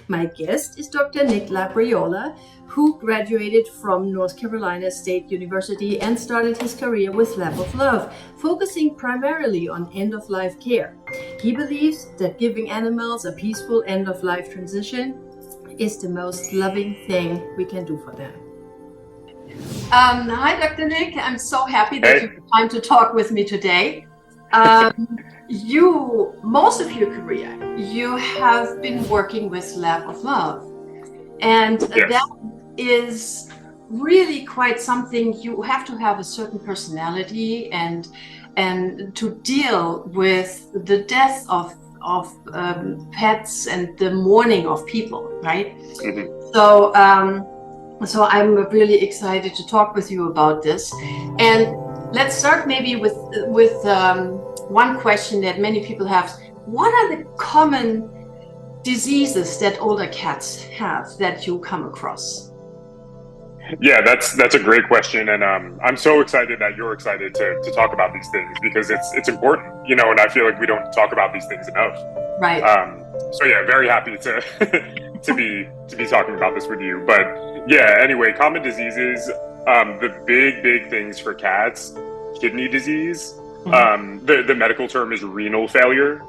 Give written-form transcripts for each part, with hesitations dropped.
My guest is Dr. Nick Labriola, who graduated from North Carolina State University and started his career with Lab of Love, focusing primarily on end-of-life care. He believes that giving animals a peaceful end-of-life transition is the most loving thing we can do for them. Hi, Dr. Nick. I'm so happy that you have time to talk with me today. Most of your career, you have been working with Lab of Love. And that is really quite something. You have to have a certain personality and to deal with the death of pets and the mourning of people, right? Mm-hmm. So I'm really excited to talk with you about this. And let's start maybe with one question that many people have. What are the common diseases that older cats have that you come across? Yeah, that's a great question, and I'm so excited that you're excited to talk about these things because it's important, and I feel like we don't talk about these things enough. Right. So yeah, very happy to to be talking about this with you. But yeah, anyway, common diseases, the big things for cats: kidney disease. Mm-hmm. The medical term is renal failure.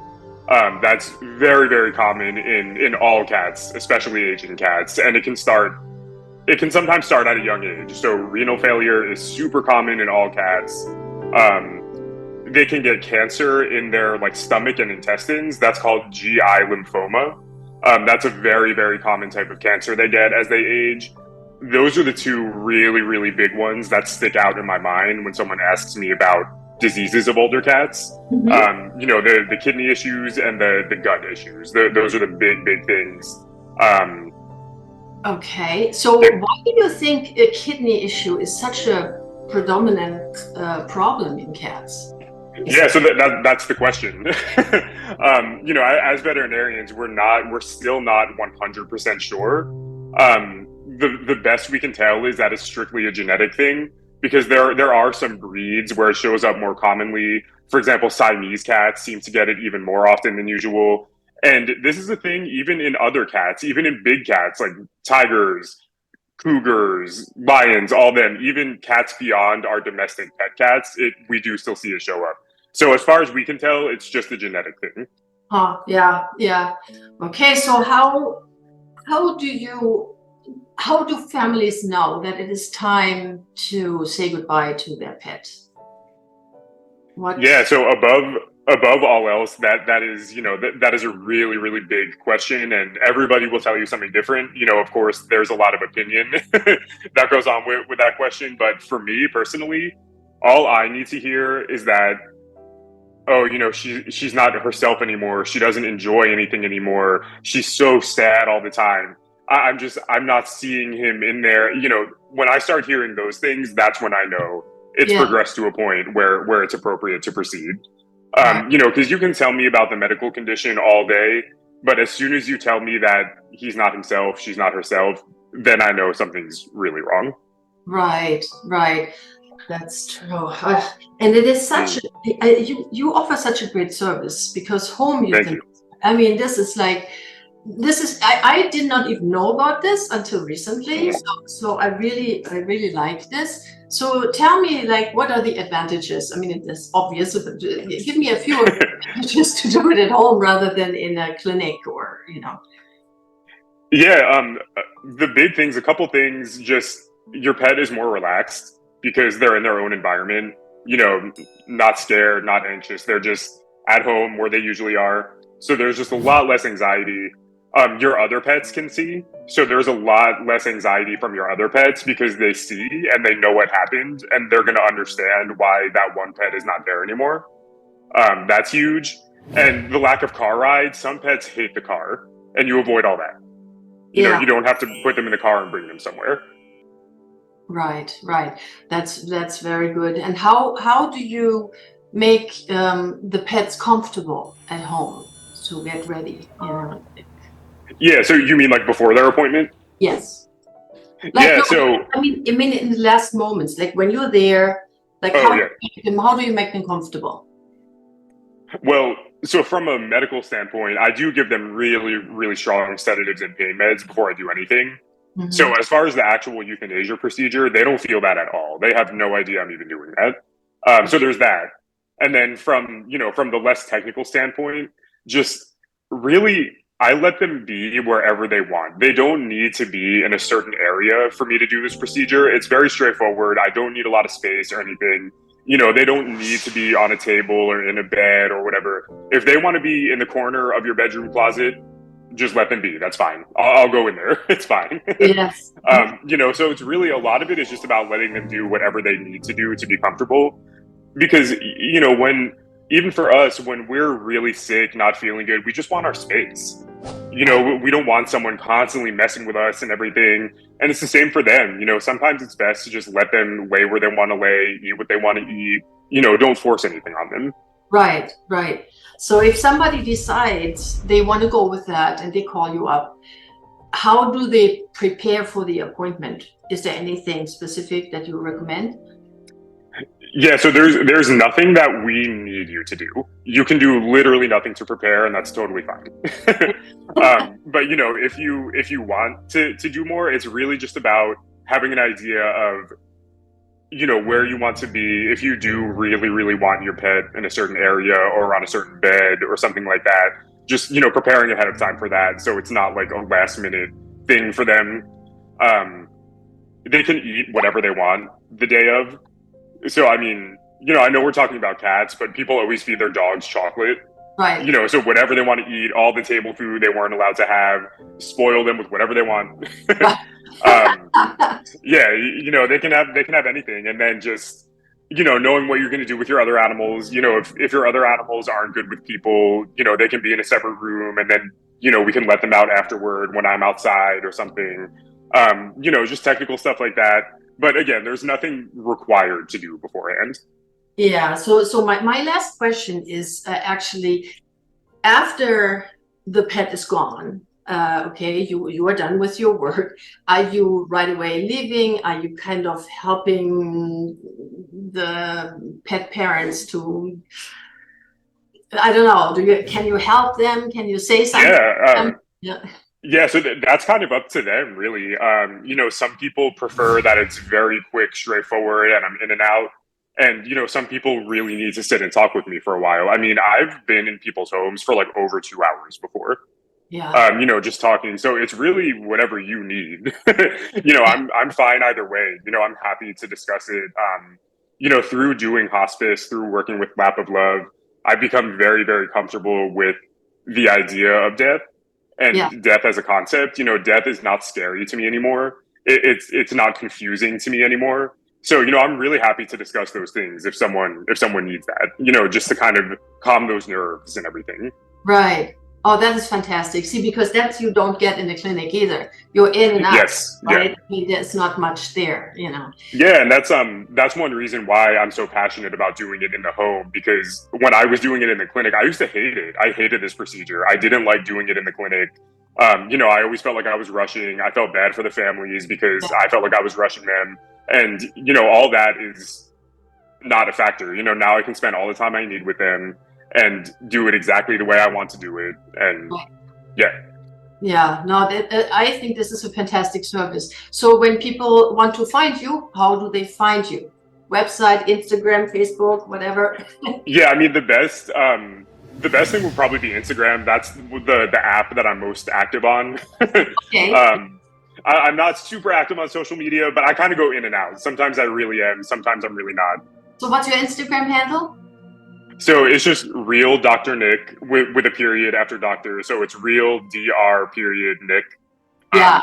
That's very common in all cats, especially aging cats, and it can sometimes start at a young age. So renal failure is super common in all cats. They can get cancer in their stomach and intestines. That's called GI lymphoma. That's a very common type of cancer they get as they age. Those are the two really big ones that stick out in my mind when someone asks me about diseases of older cats. Mm-hmm. The kidney issues and the gut issues. Those are the big things. Okay, so why do you think a kidney issue is such a predominant problem in cats? Yeah, so that's the question. As veterinarians, we're still not 100% sure. The best we can tell is that it's strictly a genetic thing, because there are some breeds where it shows up more commonly. For example, Siamese cats seem to get it even more often than usual. And this is a thing even in other cats, even in big cats like tigers, cougars, lions, all them, even cats beyond our domestic pet cats, we do still see it show up. So as far as we can tell, it's just a genetic thing. Yeah. Okay, so how do families know that it is time to say goodbye to their pet? Yeah, so above all else, that is that is a really big question, and everybody will tell you something different. Of course, there's a lot of opinion that goes on with that question, but for me personally, all I need to hear is that, oh, she's not herself anymore. She doesn't enjoy anything anymore. She's so sad all the time. I'm not seeing him in there. When I start hearing those things, that's when I know it's progressed to a point where it's appropriate to proceed. Because you can tell me about the medical condition all day, but as soon as you tell me that he's not himself, she's not herself, then I know something's really wrong. Right. That's true. And it is such you offer such a great service, because home I mean, I did not even know about this until recently. So I really like this. So tell me, what are the advantages? I mean, it is obvious. Give me a few advantages to do it at home rather than in a clinic or. Yeah, the big things, a couple things, just your pet is more relaxed because they're in their own environment, not scared, not anxious. They're just at home where they usually are. So there's just a lot less anxiety. Your other pets can see. So there's a lot less anxiety from your other pets because they see and they know what happened, and they're going to understand why that one pet is not there anymore. That's huge. And the lack of car rides, some pets hate the car, and you avoid all that. You don't have to put them in the car and bring them somewhere. Right. That's very good. And how do you make the pets comfortable at home to get ready? Yeah, so you mean before their appointment? Yes. So I mean in the last moments, when you're there, how do you make them comfortable? Well, So from a medical standpoint, I do give them really, really strong sedatives and pain meds before I do anything. So Hmm. as far as the actual euthanasia procedure, they don't feel that at all. They have no idea I'm even doing that. So there's that. And then from the less technical standpoint, just really, I let them be wherever they want. They don't need to be in a certain area for me to do this procedure. It's very straightforward. I don't need a lot of space or anything. They don't need to be on a table or in a bed or whatever. If they want to be in the corner of your bedroom closet, just let them be. That's fine. I'll go in there. It's fine. Yes. So it's really a lot of it is just about letting them do whatever they need to do to be comfortable. Because, when even for us, when we're really sick, not feeling good, we just want our space. We don't want someone constantly messing with us and everything. And it's the same for them. Sometimes it's best to just let them lay where they want to lay, eat what they want to eat. Don't force anything on them. Right, right. So if somebody decides they want to go with that and they call you up, how do they prepare for the appointment? Is there anything specific that you recommend? Yeah, so there's nothing that we need you to do. You can do literally nothing to prepare, and that's totally fine. But if you want to do more, it's really just about having an idea of where you want to be. If you do really really want your pet in a certain area or on a certain bed or something like that, just preparing ahead of time for that, so it's not like a last minute thing for them. Um, they can eat whatever they want the day of. So, I mean, I know we're talking about cats, but people always feed their dogs chocolate. Right. So whatever they want to eat, all the table food they weren't allowed to have, spoil them with whatever they want. um, yeah, they can have anything, and then just knowing what you're going to do with your other animals. If your other animals aren't good with people, they can be in a separate room, and then we can let them out afterward when I'm outside or something. Just technical stuff like that. But again, there's nothing required to do beforehand. Yeah. So my last question is actually after the pet is gone. Okay, you are done with your work. Are you right away leaving? Are you kind of helping the pet parents to, I don't know, can you help them? Can you say something Yeah, to them? Yeah. yeah. So that's kind of up to them, really. Some people prefer that it's very quick, straightforward, and I'm in and out. And some people really need to sit and talk with me for a while. I mean, I've been in people's homes for like over 2 hours before. Yeah. Just talking. So it's really whatever you need. I'm fine either way. I'm happy to discuss it. Through doing hospice, through working with Lap of Love, I've become very, very comfortable with the idea of death Yeah. and death as a concept. Death is not scary to me anymore. It's not confusing to me anymore. So I'm really happy to discuss those things if someone needs that. Just to kind of calm those nerves and everything. Right. Oh, that is fantastic. See, because that's you don't get in the clinic either. You're in and out, Yes, yeah. right? I mean, there's not much there. Yeah, and that's one reason why I'm so passionate about doing it in the home, because when I was doing it in the clinic, I used to hate it. I hated this procedure. I didn't like doing it in the clinic. I always felt like I was rushing. I felt bad for the families because I felt like I was rushing them. And, all that is not a factor. Now I can spend all the time I need with them and do it exactly the way I want to do it. And yeah. Yeah, no, I think this is a fantastic service. So when people want to find you, how do they find you? Website, Instagram, Facebook, whatever. Yeah, I mean the best thing would probably be Instagram. That's the app that I'm most active on. Okay. I'm not super active on social media, but I kind of go in and out. Sometimes I really am. Sometimes I'm really not. So what's your Instagram handle? So it's just real Dr. Nick with a period after doctor. So it's real Dr. period Nick. Yeah,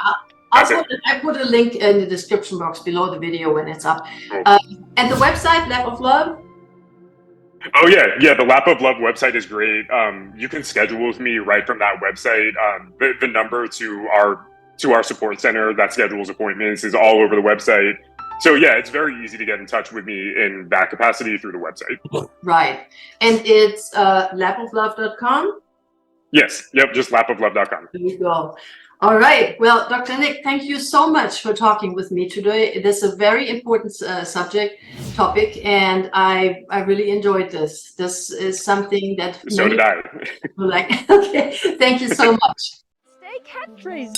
That's it. I put a link in the description box below the video when it's up. Cool. And the website, Lab of Love. Oh yeah. The Lap of Love website is great. You can schedule with me right from that website. The number to our support center that schedules appointments is all over the website. So yeah, it's very easy to get in touch with me in that capacity through the website. Right. And it's laboflove.com. Yes. Yep. Just lapoflove.com. There you go. All right. Well, Dr. Nick, thank you so much for talking with me today. This is a very important topic, and I really enjoyed this. This is something that So many did I. people like. Okay. Thank you so much. Stay cat crazy.